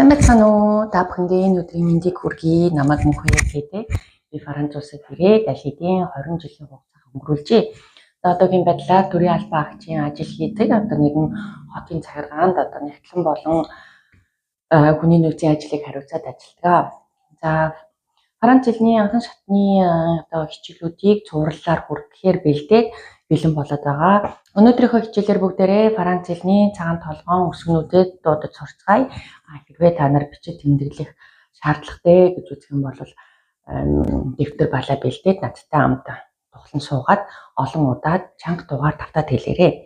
Сайн байцгаана уу? Та бүхэндээ энэ өдрийн мэндийг хүргэе. Намайг Мөнхбаяр гэдэг. Би Франц улсад ирээд аль хэдийн 20 жилийн хугацаа өнгөрүүлжээ. Одоогийн байдлаар төрийн албан агчийн ажил хийдэг. Одоо нэгэн хотын захиргаанд нэгтлэн болон хүний нөөцийн ажлыг хариуцаад ажилладаг. За Франц хэлний анхан шатны хичээлүүдийг цувралаар хүргэхээр бэлэн болоод байгаа. Өнөөдрийнхөө хичээлээр бүгдээрээ Франц хэлний цагаан толгоон үсгнүүдэд дуудаж сурцгаая. Хэрвээ та нар бичиж тэмдэглэх шаардлагатай гэж үзэх юм бол дэвтэр балаа бэлдээд надтай хамт тухлан суугаад олон удаад чанга дугаар давтаад хэлээрэй.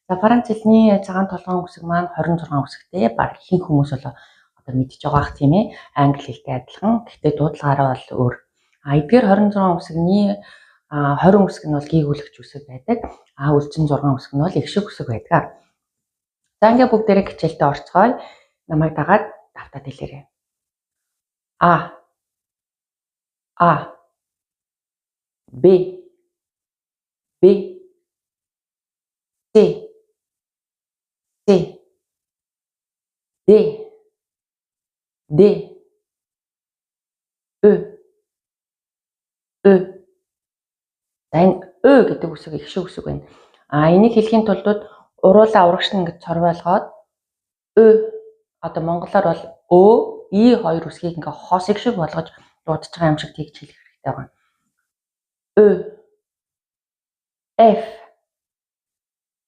За Франц хэлний цагаан толгоон үсэг маань 26 үсэгтэй. Баг ихэнх хүмүүс бол одоо мэдж байгаа х тийм ээ. Англи хэлтэй адилхан. Гэхдээ дуудлагаараа бол өөр. Эдгээр 26 үсэгний 20 үсэг нь бол гийгүүлэгч үсэг байдаг. Үлчин 6 үсэг нь бол эгшиг үсэг байдаг. За ингээ бүгдээрээ хичээлдээ орцгоё. Намайг дагаад давтаад хэлээрэй. А Б С Д Ö. За энэ Ö гэдэг үсэг эгшиг үсэг байна. Энийг хэлхийн тулд уруулаа урагш нь ингэж цорвойлгоод Ö одоо монголоор бол Ö, И хоёр үсгийг ингээ хосыг шиг болгож дуудаж байгаа юм шиг тэгж хэлэх хэрэгтэй байна. Ö F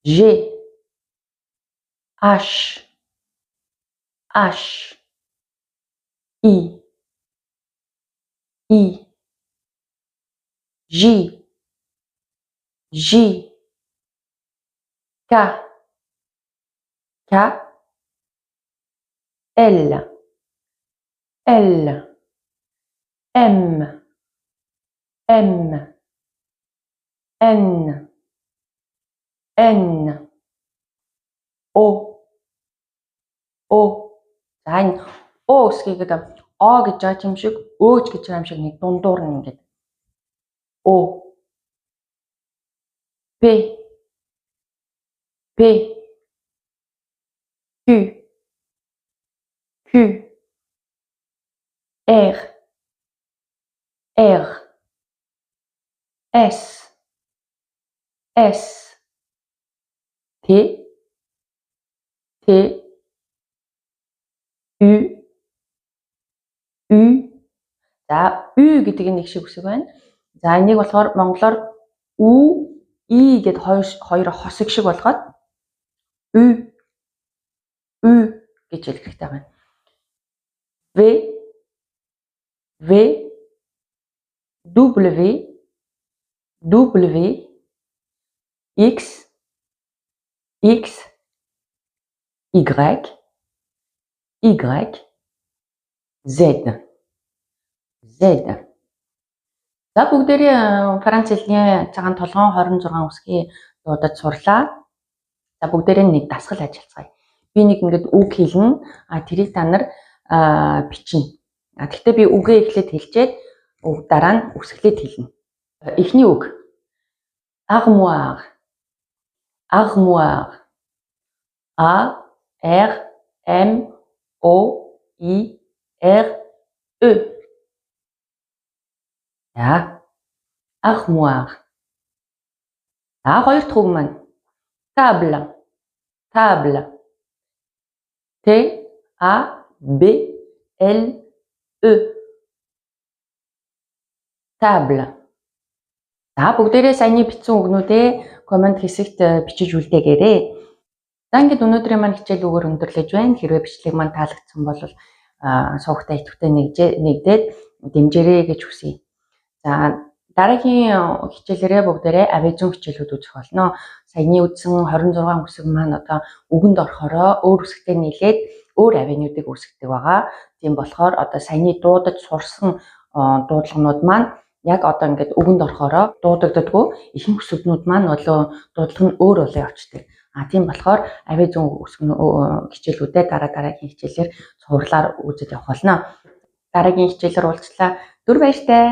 G H I J K L M N O. За энэ О үсгийг О гэж байгаа юм шиг Өөч гэж байгаа юм шиг нэг дундуур нь ингээд О P Q R S T U. За U гэдэг нь нэг шиг үсэг байна. За энийг болохоор монголоор Ү, И гэд хоёр хосыг шиг болгоод Ü гэж хэлэх хэрэгтэй байна. V W X Y Z. За бүгдээрээ Франц хэлний цагаан толгоон 26 үсгийг дуудаж сурлаа. За бүгдээрээ нэг дасгал ажиллацгаая. Би нэг ингээд үг хэлнэ. Тэрийг та нар бичнэ. Гэхдээ би үгээ эхлээд хэлчихэд дараа нь үсгэлээд хэлнэ. Эхний үг. Armoire. A R M O I R E. За armoire. За хоёр дахь үг маань table. T A B L E. Table. За бүгдээрээ саяны бичсэн үгнүүдээ комент хэсэгт бичиж үлдээгээрэй. За ингээд өнөөдрийн маань хичээл үгээр өндөрлөж байна. Хэрвээ бичлэг маань таалагдсан бол суугтай идэвхтэй нэгдээд дэмжээрэй гэж хүсье. За дараагийн хичээлээрээ бүгдээрээ авизон хичээлүүд үзэх болно. Саяны үзсэн 26 үсэг маань одоо үгэнд орохороо өөр үсэгтэй нийлээд өөр авинуудыг үүсгдэг байгаа. Тийм болохоор одоо саяны дуудаж сурсан дуудлагнууд маань яг одоо ингээд үгэнд орохороо дуудагддаггүй. Ихэнх үсгнүүд маань болоо дуудлага нь өөр явцдаг. Тийм болохоор авизон хичээлүүдээ дараагийн хичээлээр цувралаар үзэж явах болно. Дараагийн хичээлээр уулзлаа. Түр баяртай.